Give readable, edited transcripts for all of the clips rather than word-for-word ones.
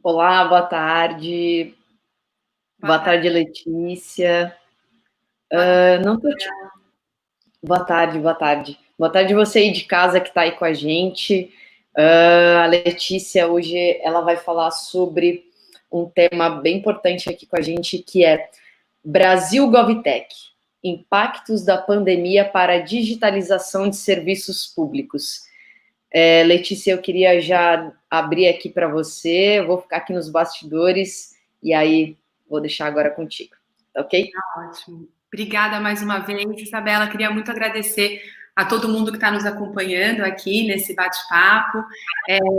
Olá, boa tarde. Boa Boa tarde. tarde, Letícia. Boa tarde. Não tô te... Boa tarde, boa tarde. Boa tarde você aí de casa que está aí com a gente. A Letícia hoje ela vai falar sobre um tema bem importante aqui com a gente, que é Brasil GovTech, impactos da pandemia para a digitalização de serviços públicos. Letícia, eu queria já abrir aqui para você, eu vou ficar aqui nos bastidores e aí vou deixar agora contigo, tá ok? Ótimo. Obrigada mais uma vez, Isabela. Queria muito agradecer a todo mundo que está nos acompanhando aqui nesse bate-papo.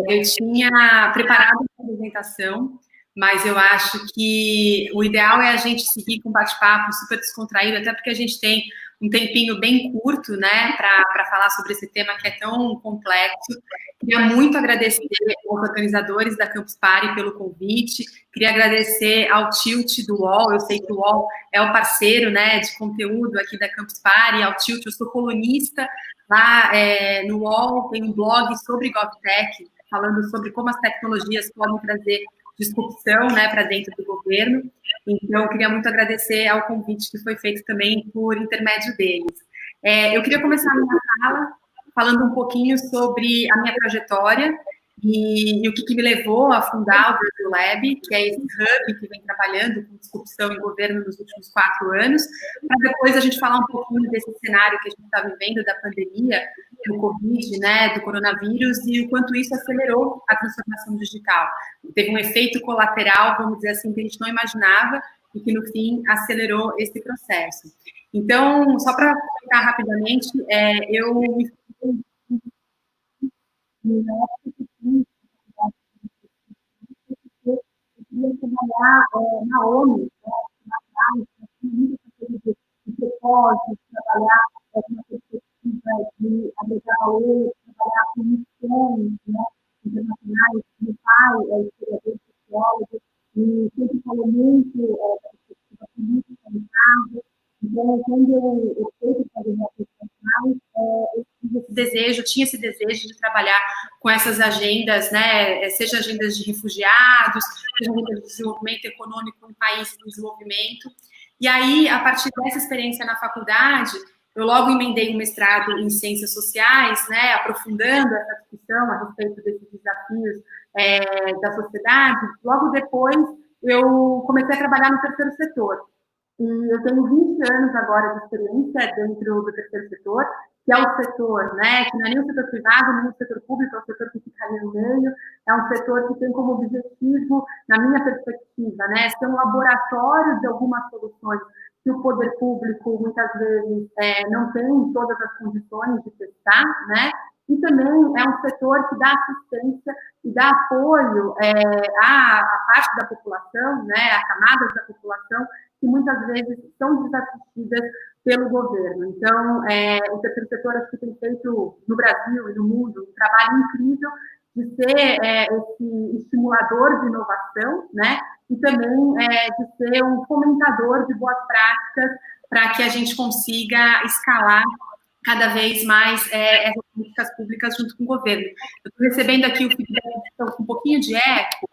Eu tinha preparado a apresentação, mas eu acho que o ideal é a gente seguir com um bate-papo super descontraído, até porque a gente tem um tempinho bem curto, né, para falar sobre esse tema que é tão complexo. Queria muito agradecer aos organizadores da Campus Party pelo convite. Queria agradecer ao Tilt do UOL. Eu sei que o UOL é o parceiro, né, de conteúdo aqui da Campus Party, ao Tilt. Eu sou colunista lá no UOL, tem um blog sobre GovTech, falando sobre como as tecnologias podem trazer disrupção, né, para dentro do governo. Então, eu queria muito agradecer ao convite que foi feito também por intermédio deles. Eu queria começar a minha fala falando um pouquinho sobre a minha trajetória e o que me levou a fundar o Brasil Lab, que é esse hub que vem trabalhando com disrupção em governo nos últimos 4 anos, para depois a gente falar um pouquinho desse cenário que a gente está vivendo da pandemia, do Covid, né, do coronavírus, e o quanto isso acelerou a transformação digital. Teve um efeito colateral, vamos dizer assim, que a gente não imaginava e que, no fim, acelerou esse processo. Então, só para comentar rapidamente, eu me queria trabalhar na ONU, de propósito, trabalhar uma perspectiva de agregar valor, trabalhar com missões, né, internacionais. Meu pai é historiador, sociólogo, e sempre falou muito da perspectiva política no caso. Então, quando eu fui fazer minhas profissionais, eu tive esse desejo, tinha esse desejo de trabalhar com essas agendas, né, seja agendas de refugiados, seja agendas de desenvolvimento econômico em países em desenvolvimento. E aí, a partir dessa experiência na faculdade, eu logo emendei um mestrado em ciências sociais, né, aprofundando essa discussão a respeito desses desafios da sociedade. Logo depois, eu comecei a trabalhar no terceiro setor. E eu tenho 20 anos agora de experiência dentro do terceiro setor, que é o setor, né, que não é nem o setor privado, nem o setor público, é o setor que fica ali no meio, é um setor que tem como objetivo, na minha perspectiva, né, ser um laboratório de algumas soluções que o poder público, muitas vezes, não tem todas as condições de testar, né, e também é um setor que dá assistência e dá apoio à parte da população, né, a camadas da população que muitas vezes são desassistidas pelo governo. Então, o terceiro setor acho que tem feito no Brasil e no mundo um trabalho incrível de ser esse estimulador de inovação, né? E também de ser um fomentador de boas práticas para que a gente consiga escalar cada vez mais essas políticas públicas junto com o governo. Eu estou recebendo aqui o feedback com um pouquinho de eco.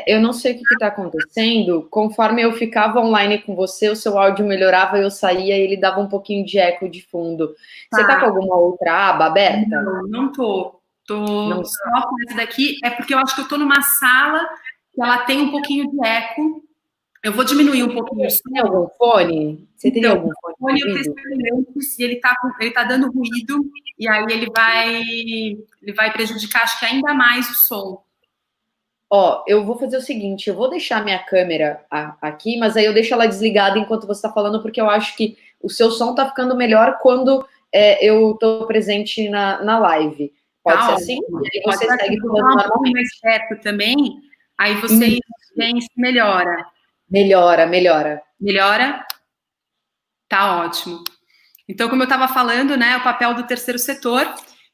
Eu não sei o que está acontecendo. Conforme eu ficava online com você, o seu áudio melhorava, eu saía e ele dava um pouquinho de eco de fundo. Você está com alguma outra aba aberta? Não tô. Tô Não. só com essa daqui. É porque eu acho que eu tô numa sala que ela tem um pouquinho de eco. Eu vou diminuir um pouquinho o som. Tem algum fone? Você teria algum fone? O fone eu testei antes e ele tá dando ruído e aí ele vai prejudicar, acho que ainda mais o som. Ó, eu vou fazer o seguinte, eu vou deixar minha câmera aqui, mas aí eu deixo ela desligada enquanto você está falando, porque eu acho que o seu som está ficando melhor quando eu estou presente na live. Pode ser assim? E aí você segue falando normalmente. Mais perto também, aí vocês veem se melhora. Melhora, melhora. Melhora? Tá ótimo. Então, como eu estava falando, né, o papel do terceiro setor,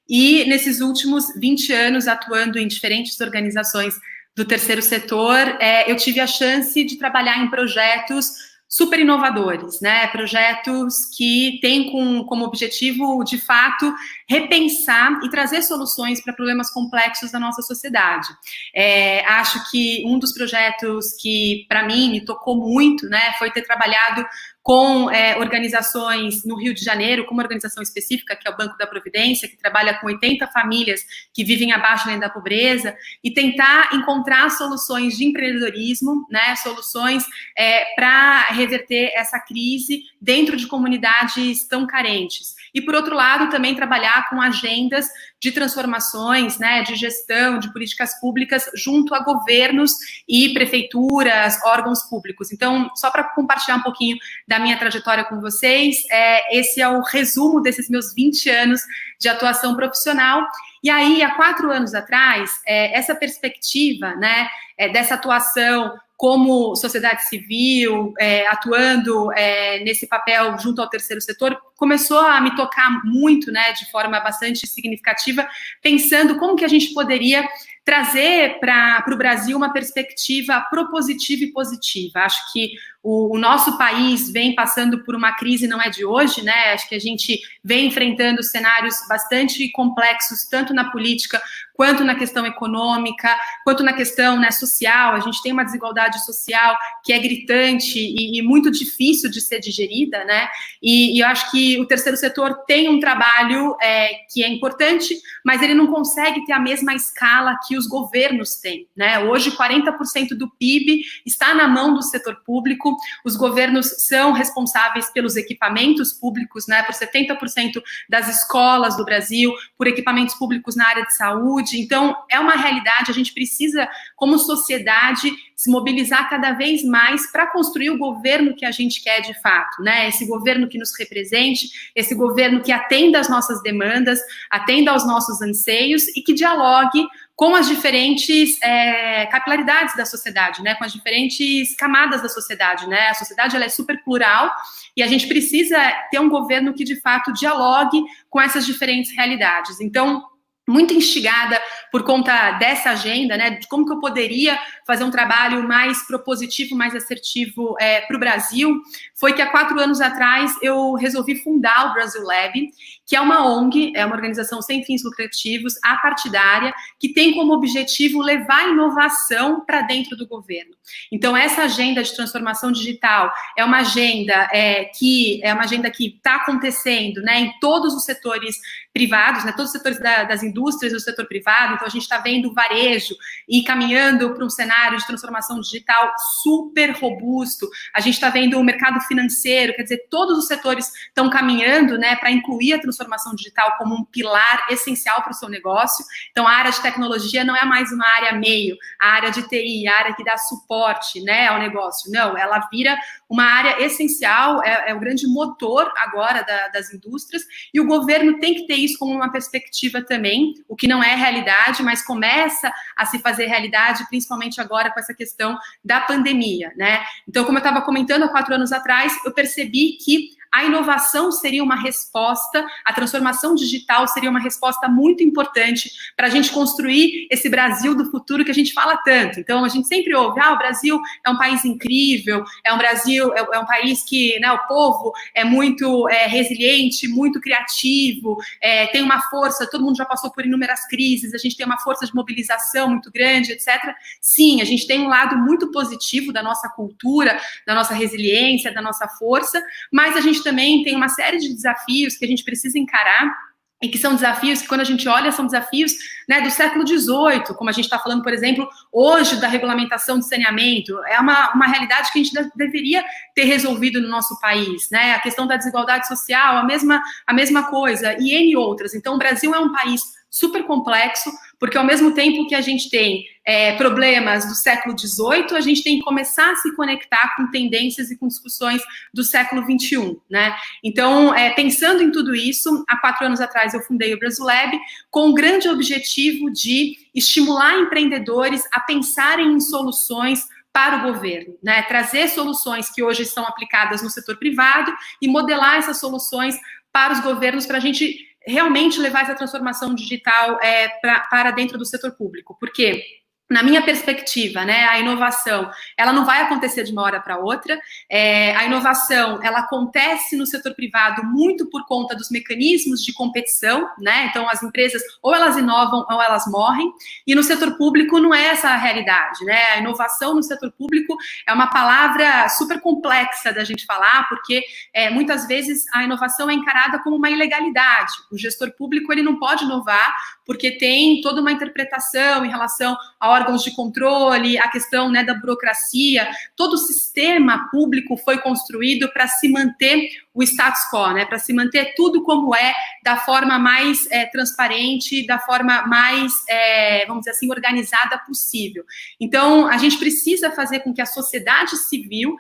e nesses últimos 20 anos atuando em diferentes organizações do terceiro setor, eu tive a chance de trabalhar em projetos super inovadores, né? Projetos que têm como objetivo, de fato, repensar e trazer soluções para problemas complexos da nossa sociedade. Acho que um dos projetos que, para mim, me tocou muito, né, foi ter trabalhado com organizações no Rio de Janeiro, com uma organização específica, que é o Banco da Providência, que trabalha com 80 famílias que vivem abaixo da linha da pobreza, e tentar encontrar soluções de empreendedorismo, né, soluções para reverter essa crise dentro de comunidades tão carentes. E, por outro lado, também trabalhar com agendas de transformações, né, de gestão, de políticas públicas junto a governos e prefeituras, órgãos públicos. Então, só para compartilhar um pouquinho da minha trajetória com vocês, esse é o resumo desses meus 20 anos de atuação profissional. E aí, há 4 anos atrás, essa perspectiva, né, dessa atuação como sociedade civil, atuando nesse papel junto ao terceiro setor, começou a me tocar muito, né, de forma bastante significativa, pensando como que a gente poderia trazer para o Brasil uma perspectiva propositiva e positiva. Acho que o nosso país vem passando por uma crise, não é de hoje, né? Acho que a gente vem enfrentando cenários bastante complexos, tanto na política, quanto na questão econômica, quanto na questão, né, social. A gente tem uma desigualdade social que é gritante e muito difícil de ser digerida, né? E eu acho que o terceiro setor tem um trabalho que é importante, mas ele não consegue ter a mesma escala que os governos têm, né? Hoje, 40% do PIB está na mão do setor público. Os governos são responsáveis pelos equipamentos públicos, né? Por 70% das escolas do Brasil, por equipamentos públicos na área de saúde. Então, é uma realidade, a gente precisa, como sociedade, se mobilizar cada vez mais para construir o governo que a gente quer de fato, né? Esse governo que nos represente, esse governo que atenda às nossas demandas, atenda aos nossos anseios e que dialogue com as diferentes capilaridades da sociedade, né? Com as diferentes camadas da sociedade, né? A sociedade, ela é super plural e a gente precisa ter um governo que, de fato, dialogue com essas diferentes realidades. Então, muito instigada por conta dessa agenda, né, de como que eu poderia fazer um trabalho mais propositivo, mais assertivo para o Brasil, foi que há 4 anos atrás eu resolvi fundar o Brasil Lab, que é uma ONG, é uma organização sem fins lucrativos, apartidária, que tem como objetivo levar a inovação para dentro do governo. Então, essa agenda de transformação digital é uma agenda que está acontecendo, né, em todos os setores privados, né, todos os setores das indústrias do setor privado. Então, a gente está vendo o varejo e caminhando para um cenário de transformação digital super robusto. A gente está vendo o mercado financeiro, quer dizer, todos os setores estão caminhando, né, para incluir a transformação digital como um pilar essencial para o seu negócio. Então, a área de tecnologia não é mais uma área meio, a área de TI, a área que dá suporte, né, ao negócio. Não, ela vira uma área essencial, é o grande motor agora das indústrias, e o governo tem que ter isso como uma perspectiva também, o que não é realidade, mas começa a se fazer realidade, principalmente agora com essa questão da pandemia, né? Então, como eu estava comentando há 4 anos atrás, eu percebi que a inovação seria uma resposta, a transformação digital seria uma resposta muito importante para a gente construir esse Brasil do futuro que a gente fala tanto. Então, a gente sempre ouve, o Brasil é um país incrível, é um país que, né, o povo é muito resiliente, muito criativo, tem uma força, todo mundo já passou por inúmeras crises, a gente tem uma força de mobilização muito grande, etc. Sim, a gente tem um lado muito positivo da nossa cultura, da nossa resiliência, da nossa força, mas a gente também tem uma série de desafios que a gente precisa encarar, e que são desafios que, quando a gente olha, são desafios, né, do século XVIII, como a gente está falando, por exemplo, hoje, da regulamentação de saneamento. É uma realidade que a gente deveria ter resolvido no nosso país, né? A questão da desigualdade social, a mesma coisa, e N outras. Então, o Brasil é um país super complexo, porque ao mesmo tempo que a gente tem problemas do século XVIII, a gente tem que começar a se conectar com tendências e com discussões do século XXI, né? Então, pensando em tudo isso, há 4 anos atrás eu fundei o Brasil Lab com o grande objetivo de estimular empreendedores a pensarem em soluções para o governo, né? Trazer soluções que hoje são aplicadas no setor privado e modelar essas soluções para os governos, para a gente realmente levar essa transformação digital para dentro do setor público. Por quê? na minha perspectiva, né, a inovação, ela não vai acontecer de uma hora para outra. A inovação, ela acontece no setor privado muito por conta dos mecanismos de competição, né? Então, as empresas, ou elas inovam, ou elas morrem. E no setor público não é essa a realidade, né? A inovação no setor público é uma palavra super complexa da gente falar, porque muitas vezes a inovação é encarada como uma ilegalidade. O gestor público, ele não pode inovar, porque tem toda uma interpretação em relação a órgãos de controle, a questão, né, da burocracia. Todo o sistema público foi construído para se manter o status quo, né, para se manter tudo como é, da forma mais transparente, da forma mais, vamos dizer assim, organizada possível. Então, a gente precisa fazer com que a sociedade civil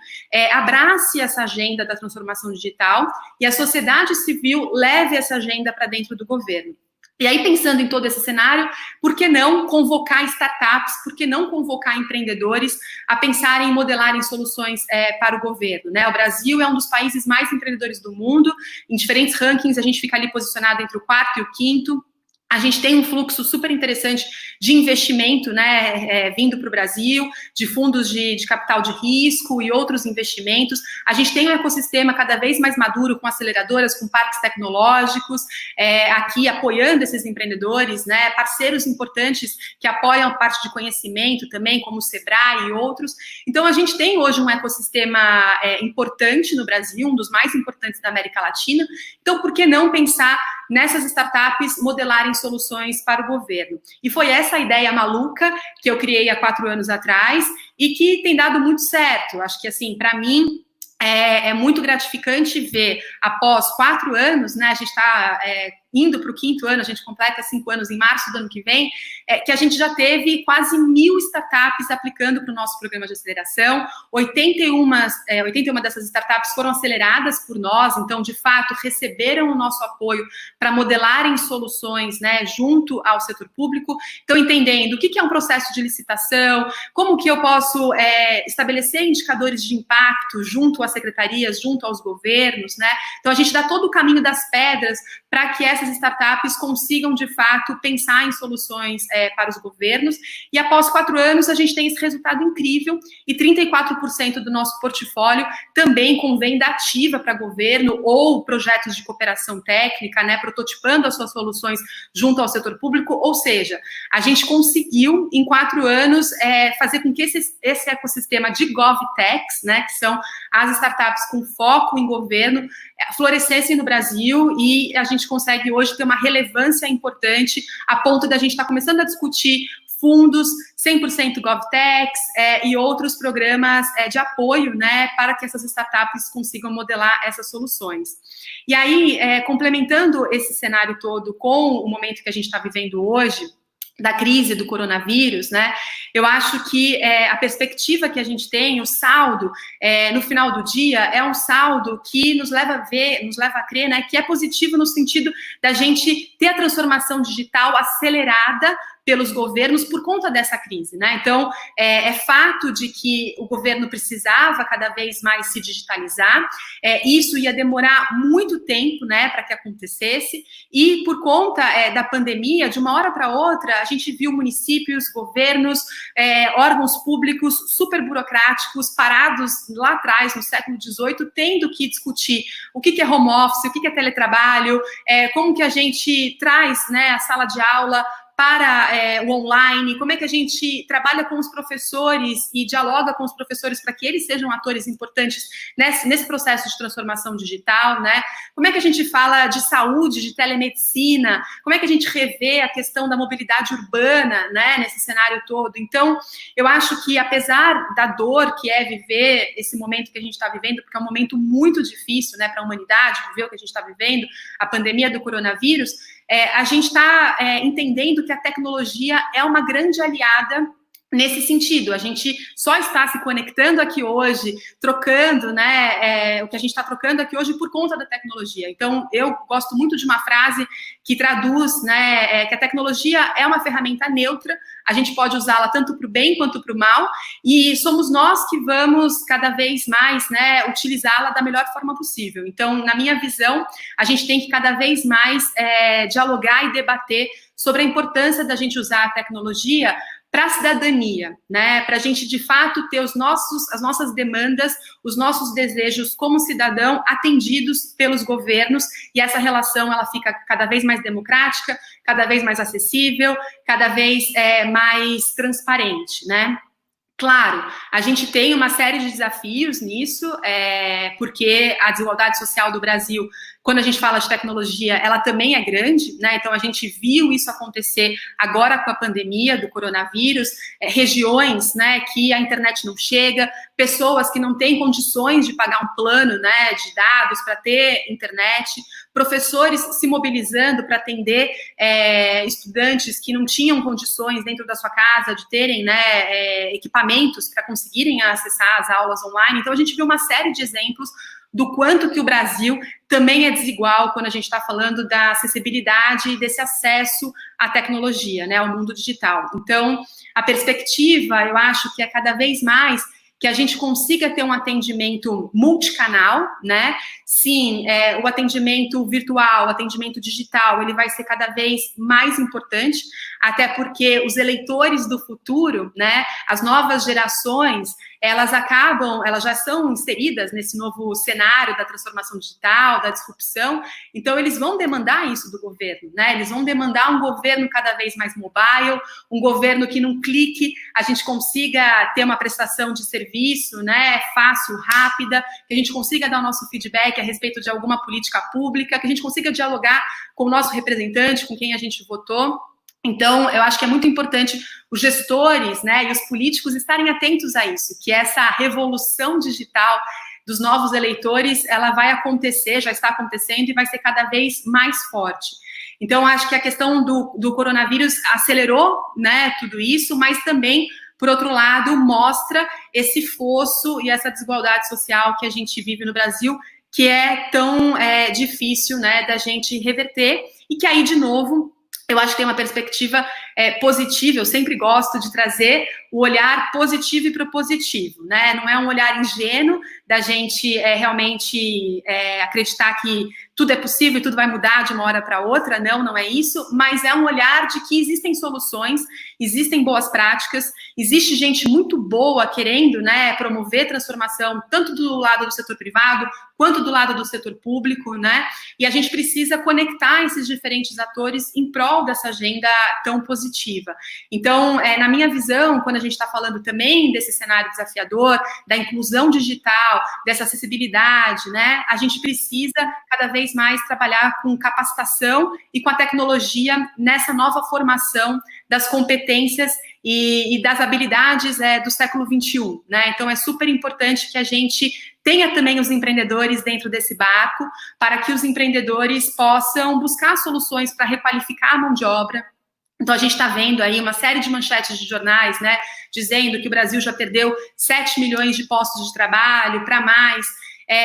abrace essa agenda da transformação digital e a sociedade civil leve essa agenda para dentro do governo. E aí, pensando em todo esse cenário, por que não convocar startups, por que não convocar empreendedores a pensarem em modelarem soluções para o governo, né? O Brasil é um dos países mais empreendedores do mundo, em diferentes rankings a gente fica ali posicionado entre o 4º e o 5º. A gente tem um fluxo super interessante de investimento, né, vindo para o Brasil, de fundos de capital de risco e outros investimentos. A gente tem um ecossistema cada vez mais maduro, com aceleradoras, com parques tecnológicos, aqui apoiando esses empreendedores, né, parceiros importantes que apoiam a parte de conhecimento também, como o Sebrae e outros. Então, a gente tem hoje um ecossistema importante no Brasil, um dos mais importantes da América Latina. Então, por que não pensar nessas startups modelarem soluções para o governo? E foi essa a ideia maluca que eu criei há 4 anos atrás e que tem dado muito certo. Acho que, assim, para mim, é muito gratificante ver, após 4 anos, né, a gente está indo para o 5º ano, a gente completa 5 anos em março do ano que vem, que a gente já teve quase 1.000 startups aplicando para o nosso programa de aceleração. 81 dessas startups foram aceleradas por nós, então, de fato, receberam o nosso apoio para modelarem soluções, né, junto ao setor público. Então, entendendo o que é um processo de licitação, como que eu posso estabelecer indicadores de impacto junto às secretarias, junto aos governos, né? Então, a gente dá todo o caminho das pedras para que essas startups consigam, de fato, pensar em soluções para os governos. E após 4 anos, a gente tem esse resultado incrível e 34% do nosso portfólio também com venda ativa para governo ou projetos de cooperação técnica, né, prototipando as suas soluções junto ao setor público. Ou seja, a gente conseguiu, em 4 anos, fazer com que esse ecossistema de GovTechs, né, que são as startups com foco em governo, florescessem no Brasil, e a gente consegue hoje ter uma relevância importante a ponto da gente estar começando a discutir fundos 100% GovTechs e outros programas de apoio, né, para que essas startups consigam modelar essas soluções. E aí, complementando esse cenário todo com o momento que a gente está vivendo hoje, da crise do coronavírus, né, eu acho que a perspectiva que a gente tem, o saldo, no final do dia, é um saldo que nos leva a crer, né, que é positivo no sentido da gente ter a transformação digital acelerada pelos governos por conta dessa crise, né? Então, é fato de que o governo precisava cada vez mais se digitalizar, isso ia demorar muito tempo, né, para que acontecesse, e por conta da pandemia, de uma hora para outra, a gente viu municípios, governos, órgãos públicos super burocráticos, parados lá atrás, no século XVIII, tendo que discutir o que é home office, o que é teletrabalho, como que a gente traz, né, a sala de aula para o online, como é que a gente trabalha com os professores e dialoga com os professores para que eles sejam atores importantes nesse processo de transformação digital, né? Como é que a gente fala de saúde, de telemedicina, como é que a gente revê a questão da mobilidade urbana, né, nesse cenário todo. Então, eu acho que, apesar da dor que é viver esse momento que a gente está vivendo, porque é um momento muito difícil, né, para a humanidade, viver o que a gente está vivendo, a pandemia do coronavírus, a gente está entendendo que a tecnologia é uma grande aliada nesse sentido. A gente só está se conectando aqui hoje, trocando, né, o que a gente está trocando aqui hoje por conta da tecnologia. Então, eu gosto muito de uma frase que traduz, né, que a tecnologia é uma ferramenta neutra, a gente pode usá-la tanto para o bem quanto para o mal, e somos nós que vamos cada vez mais, né, utilizá-la da melhor forma possível. Então, na minha visão, a gente tem que cada vez mais dialogar e debater sobre a importância da gente usar a tecnologia para a cidadania, né? Para a gente, de fato, ter as nossas demandas, os nossos desejos como cidadão atendidos pelos governos, e essa relação ela fica cada vez mais democrática, cada vez mais acessível, cada vez mais transparente, né? Claro, a gente tem uma série de desafios nisso, porque a desigualdade social do Brasil, quando a gente fala de tecnologia, ela também é grande, né? Então a gente viu isso acontecer agora com a pandemia do coronavírus, regiões, né, que a internet não chega, pessoas que não têm condições de pagar um plano, né, de dados para ter internet, professores se mobilizando para atender estudantes que não tinham condições dentro da sua casa de terem, né, equipamentos para conseguirem acessar as aulas online. Então a gente viu uma série de exemplos do quanto que o Brasil também é desigual quando a gente está falando da acessibilidade e desse acesso à tecnologia, né, ao mundo digital. Então, a perspectiva, eu acho que é cada vez mais que a gente consiga ter um atendimento multicanal, né? Sim, o atendimento virtual, o atendimento digital, ele vai ser cada vez mais importante, até porque os eleitores do futuro, né, as novas gerações, elas já são inseridas nesse novo cenário da transformação digital, da disrupção, então eles vão demandar isso do governo, né? Eles vão demandar um governo cada vez mais mobile, um governo que num clique a gente consiga ter uma prestação de serviço, né, fácil, rápida, que a gente consiga dar o nosso feedback a respeito de alguma política pública, que a gente consiga dialogar com o nosso representante, com quem a gente votou. Então, eu acho que é muito importante os gestores, né, e os políticos estarem atentos a isso, que essa revolução digital dos novos eleitores, ela vai acontecer, já está acontecendo e vai ser cada vez mais forte. Então, acho que a questão do coronavírus acelerou, né, tudo isso, mas também, por outro lado, mostra esse fosso e essa desigualdade social que a gente vive no Brasil, que é tão difícil, né, da gente reverter, e que aí, de novo, eu acho que tem uma perspectiva positiva. Eu sempre gosto de trazer o olhar positivo e propositivo, né? Não é um olhar ingênuo da gente realmente acreditar que tudo é possível e tudo vai mudar de uma hora para outra. Não é isso, mas é um olhar de que existem soluções, existem boas práticas, existe gente muito boa querendo, né, promover transformação, tanto do lado do setor privado, quanto do lado do setor público, né? E a gente precisa conectar esses diferentes atores em prol dessa agenda tão positiva. Então, na minha visão, quando a gente está falando também desse cenário desafiador, da inclusão digital, dessa acessibilidade, né? A gente precisa cada vez mais trabalhar com capacitação e com a tecnologia nessa nova formação das competências e das habilidades do século XXI, né? Então, é super importante que a gente tenha também os empreendedores dentro desse barco, para que os empreendedores possam buscar soluções para requalificar a mão de obra. Então, a gente está vendo aí uma série de manchetes de jornais, né, dizendo que o Brasil já perdeu 7 milhões de postos de trabalho para mais.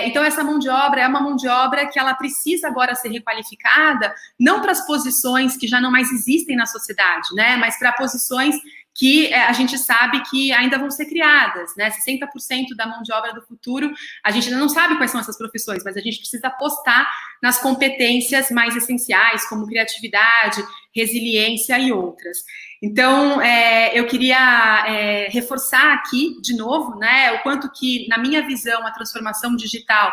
Então, essa mão de obra é uma mão de obra que ela precisa agora ser requalificada, não para as posições que já não mais existem na sociedade, né, mas para posições que a gente sabe que ainda vão ser criadas, né? 60% da mão de obra do futuro, a gente ainda não sabe quais são essas profissões, mas a gente precisa apostar nas competências mais essenciais, como criatividade, resiliência e outras. Então, eu queria reforçar aqui, de novo, né, o quanto que, na minha visão, a transformação digital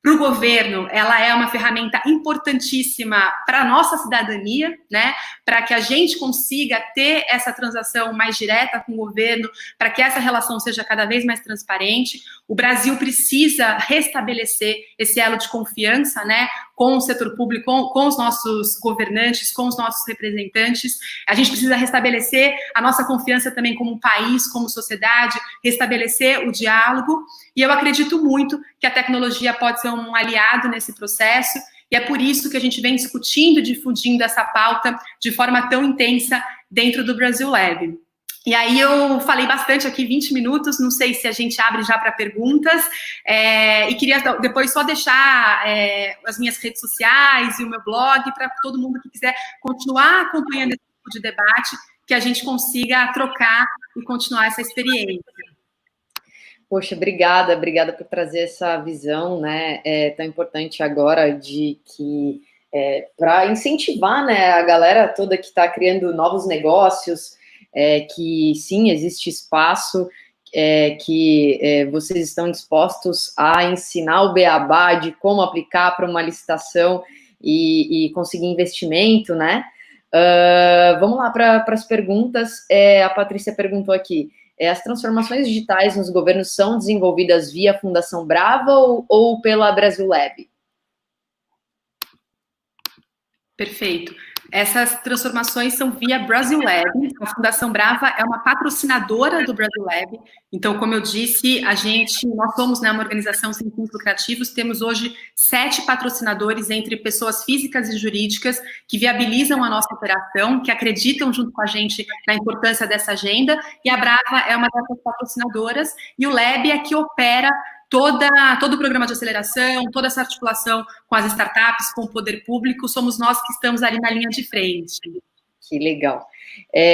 para o governo, ela é uma ferramenta importantíssima para a nossa cidadania, né? Para que a gente consiga ter essa transação mais direta com o governo, para que essa relação seja cada vez mais transparente. O Brasil precisa restabelecer esse elo de confiança, né? Com o setor público, com os nossos governantes, com os nossos representantes. A gente precisa restabelecer a nossa confiança também como país, como sociedade, restabelecer o diálogo. E eu acredito muito que a tecnologia pode ser um aliado nesse processo, e é por isso que a gente vem discutindo e difundindo essa pauta de forma tão intensa dentro do Brasil Lab. E aí eu falei bastante aqui, 20 minutos, não sei se a gente abre já para perguntas, e queria depois só deixar as minhas redes sociais e o meu blog para todo mundo que quiser continuar acompanhando esse tipo de debate, que a gente consiga trocar e continuar essa experiência. Poxa, obrigada por trazer essa visão, né, tão importante agora de que, para incentivar, né, a galera toda que está criando novos negócios, que sim, existe espaço, que vocês estão dispostos a ensinar o beabá de como aplicar para uma licitação e conseguir investimento, né? Vamos lá para as perguntas. A Patrícia perguntou aqui, as transformações digitais nos governos são desenvolvidas via Fundação Brava ou pela Brasil Lab? Perfeito. Essas transformações são via Brasil Lab. A Fundação Brava é uma patrocinadora do Brasil Lab. Então, como eu disse, nós somos, né, uma organização sem fins lucrativos, temos hoje 7 patrocinadores entre pessoas físicas e jurídicas que viabilizam a nossa operação, que acreditam junto com a gente na importância dessa agenda, e a Brava é uma dessas patrocinadoras, e o Lab é que opera todo o programa de aceleração, toda essa articulação com as startups, com o poder público, somos nós que estamos ali na linha de frente. Que legal.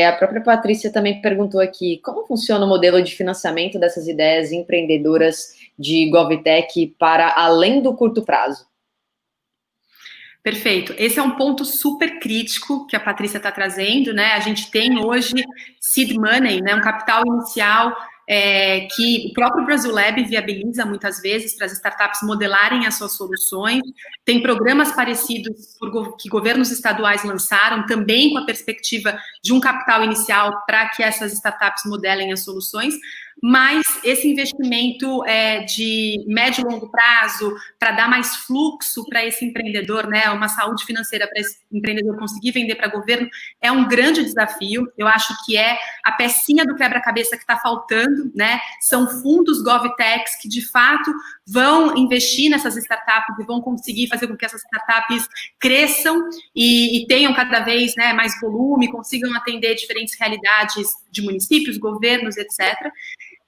A própria Patrícia também perguntou aqui, como funciona o modelo de financiamento dessas ideias empreendedoras de GovTech para além do curto prazo? Perfeito. Esse é um ponto super crítico que a Patrícia está trazendo, né? A gente tem hoje seed money, né? Um capital inicial que o próprio Brasil Lab viabiliza muitas vezes para as startups modelarem as suas soluções. Tem programas parecidos que governos estaduais lançaram, também com a perspectiva de um capital inicial para que essas startups modelem as soluções, mas esse investimento de médio e longo prazo, para dar mais fluxo para esse empreendedor, né, uma saúde financeira para esse empreendedor conseguir vender para governo, é um grande desafio. Eu acho que é a pecinha do quebra-cabeça que está faltando, né? São fundos GovTechs que, de fato, vão investir nessas startups e vão conseguir fazer com que essas startups cresçam e tenham cada vez, né, mais volume, consigam atender diferentes realidades de municípios, governos, etc.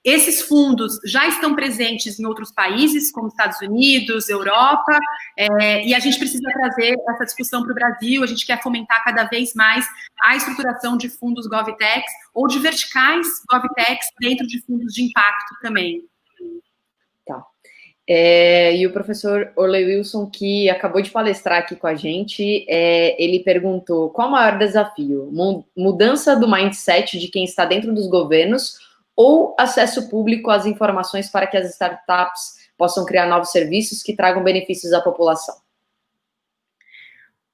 Esses fundos já estão presentes em outros países, como Estados Unidos, Europa, e a gente precisa trazer essa discussão para o Brasil. A gente quer fomentar cada vez mais a estruturação de fundos GovTechs ou de verticais GovTechs dentro de fundos de impacto também. Tá. E o professor Orley Wilson, que acabou de palestrar aqui com a gente, ele perguntou, qual o maior desafio? Mudança do mindset de quem está dentro dos governos ou acesso público às informações para que as startups possam criar novos serviços que tragam benefícios à população?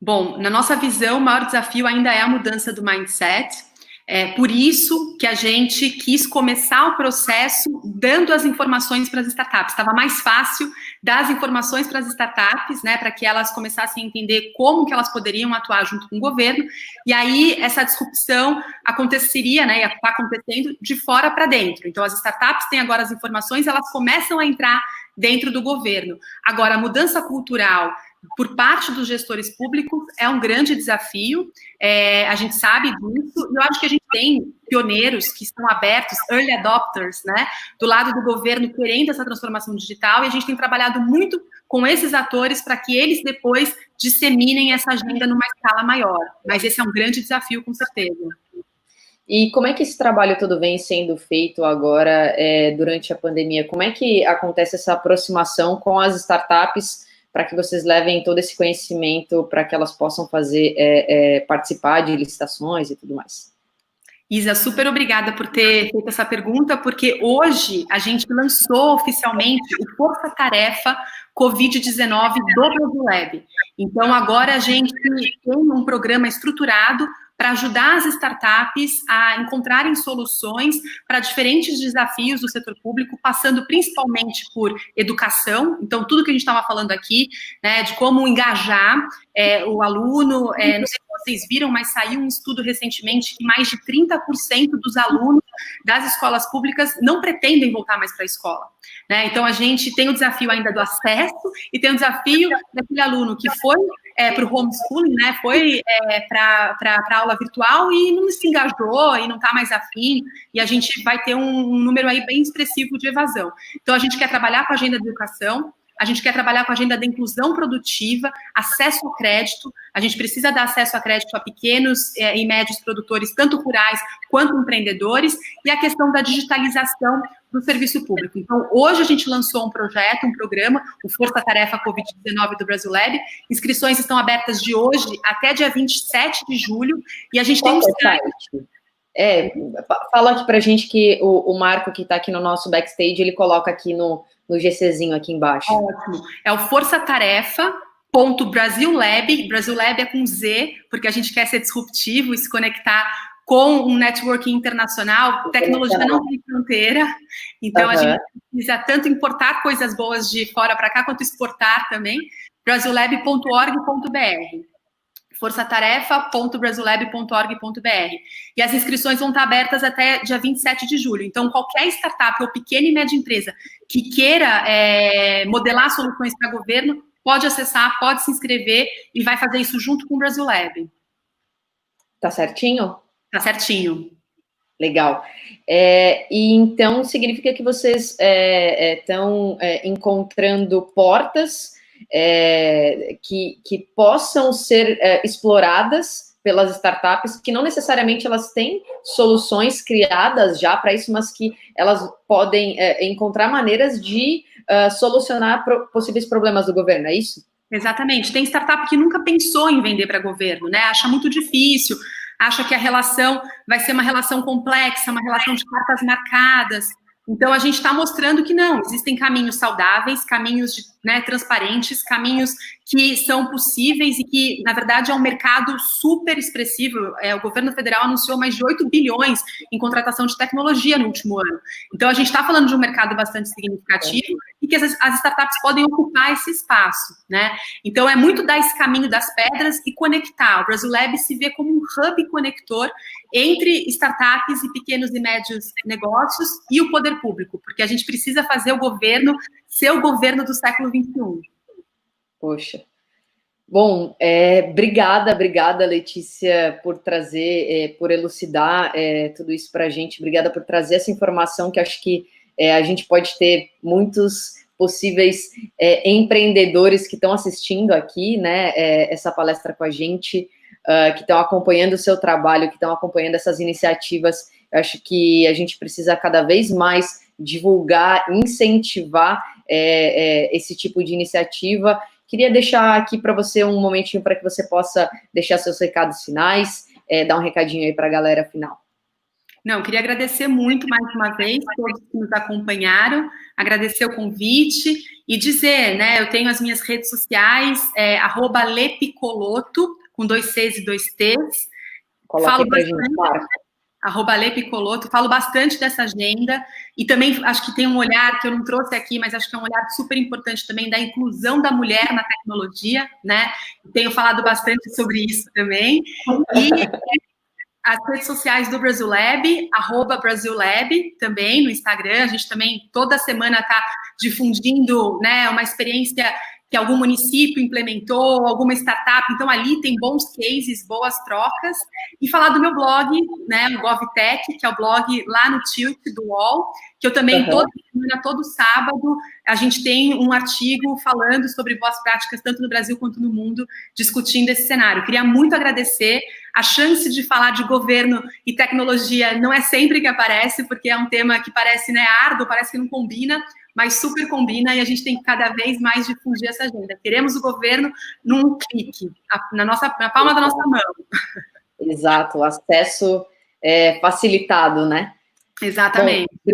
Bom, na nossa visão, o maior desafio ainda é a mudança do mindset. Por isso que a gente quis começar o processo dando as informações para as startups. Estava mais fácil dar as informações para as startups, né, para que elas começassem a entender como que elas poderiam atuar junto com o governo, e aí essa disrupção aconteceria, né, e está acontecendo de fora para dentro. Então, as startups têm agora as informações, elas começam a entrar dentro do governo. Agora, a mudança cultural por parte dos gestores públicos é um grande desafio, a gente sabe disso, e eu acho que a gente tem pioneiros que estão abertos, early adopters, né, do lado do governo querendo essa transformação digital, e a gente tem trabalhado muito com esses atores para que eles depois disseminem essa agenda numa escala maior, mas esse é um grande desafio, com certeza. E como é que esse trabalho todo vem sendo feito agora, durante a pandemia? Como é que acontece essa aproximação com as startups para que vocês levem todo esse conhecimento para que elas possam participar de licitações e tudo mais? Isa, super obrigada por ter feito essa pergunta, porque hoje a gente lançou oficialmente o Força Tarefa Covid-19 do Brasil Lab. Então, agora a gente tem um programa estruturado para ajudar as startups a encontrarem soluções para diferentes desafios do setor público, passando principalmente por educação. Então, tudo que a gente estava falando aqui, né, de como engajar o aluno, não sei se vocês viram, mas saiu um estudo recentemente que mais de 30% dos alunos das escolas públicas não pretendem voltar mais para a escola, né? Então, a gente tem o desafio ainda do acesso e tem o desafio daquele aluno que foi para o homeschooling, né? Foi para a aula virtual e não se engajou e não está mais afim, e a gente vai ter um número aí bem expressivo de evasão. Então, a gente quer trabalhar com a agenda de educação, a gente quer trabalhar com a agenda da inclusão produtiva, acesso ao crédito, a gente precisa dar acesso a crédito a pequenos e médios produtores, tanto rurais quanto empreendedores, e a questão da digitalização do serviço público. Então, hoje a gente lançou um projeto, um programa, o Força Tarefa Covid-19 do Brasil Lab. Inscrições estão abertas de hoje até dia 27 de julho, e a gente tem um site. Fala aqui pra gente que o Marco, que tá aqui no nosso backstage, ele coloca aqui no GCzinho aqui embaixo. Ótimo. É o forçatarefa.brasilab. Brasilab é com Z, porque a gente quer ser disruptivo e se conectar com um networking internacional. Tecnologia não tem fronteira, então a gente precisa tanto importar coisas boas de fora para cá, quanto exportar também. brasilab.org.br, forçatarefa.brasilab.org.br. E as inscrições vão estar abertas até dia 27 de julho. Então, qualquer startup ou pequena e média empresa que queira modelar soluções para governo, pode acessar, pode se inscrever e vai fazer isso junto com o Brasilab. Tá certinho? Tá certinho. Legal. E então significa que vocês estão encontrando portas que possam ser exploradas pelas startups, que não necessariamente elas têm soluções criadas já para isso, mas que elas podem encontrar maneiras de solucionar possíveis problemas do governo, é isso? Exatamente. Tem startup que nunca pensou em vender para governo, né? Acha muito difícil, acha que a relação vai ser uma relação complexa, uma relação de cartas marcadas. Então, a gente está mostrando que não, existem caminhos saudáveis, caminhos transparentes, caminhos que são possíveis e que, na verdade, é um mercado super expressivo. O governo federal anunciou mais de 8 bilhões em contratação de tecnologia no último ano. Então, a gente está falando de um mercado bastante significativo e que as startups podem ocupar esse espaço, né? Então, é muito dar esse caminho das pedras e conectar. O Brasilab se vê como um hub conector entre startups e pequenos e médios negócios e o poder público, porque a gente precisa fazer o governo ser o governo do século XXI. Poxa. Bom, obrigada, Letícia, por trazer, por elucidar tudo isso para a gente. Obrigada por trazer essa informação que acho que a gente pode ter muitos possíveis empreendedores que estão assistindo aqui, né, essa palestra com a gente, que estão acompanhando o seu trabalho, que estão acompanhando essas iniciativas. Eu acho que a gente precisa cada vez mais divulgar, incentivar esse tipo de iniciativa. Queria deixar aqui para você um momentinho para que você possa deixar seus recados finais, dar um recadinho aí para a galera final. Não, queria agradecer muito mais uma vez todos que nos acompanharam, agradecer o convite e dizer, né, eu tenho as minhas redes sociais, @lepicoloto, com 2 Cs e 2 Ts. Coloque pra gente, Marco. @lepicoloto, falo bastante dessa agenda e também acho que tem um olhar que eu não trouxe aqui, mas acho que é um olhar super importante também da inclusão da mulher na tecnologia, né? Tenho falado bastante sobre isso também. E as redes sociais do Brasilab, @Brasilab, também no Instagram. A gente também toda semana está difundindo, né, uma experiência que algum município implementou, alguma startup. Então, ali tem bons cases, boas trocas. E falar do meu blog, né, o GovTech, que é o blog lá no Tilt do UOL, que eu também, toda semana, todo sábado, a gente tem um artigo falando sobre boas práticas, tanto no Brasil quanto no mundo, discutindo esse cenário. Queria muito agradecer. A chance de falar de governo e tecnologia não é sempre que aparece, porque é um tema que parece, né, árduo, parece que não combina, mas super combina e a gente tem que cada vez mais difundir essa agenda. Queremos o governo num clique, na palma da nossa mão. Exato, o acesso facilitado, né? Exatamente. Bom,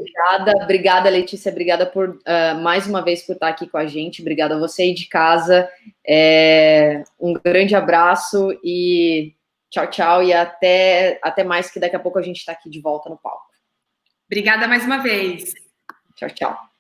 obrigada, Letícia, obrigada por mais uma vez por estar aqui com a gente, obrigada a você aí de casa, um grande abraço e tchau, tchau, e até mais, que daqui a pouco a gente está aqui de volta no palco. Obrigada mais uma vez. Tchau, tchau.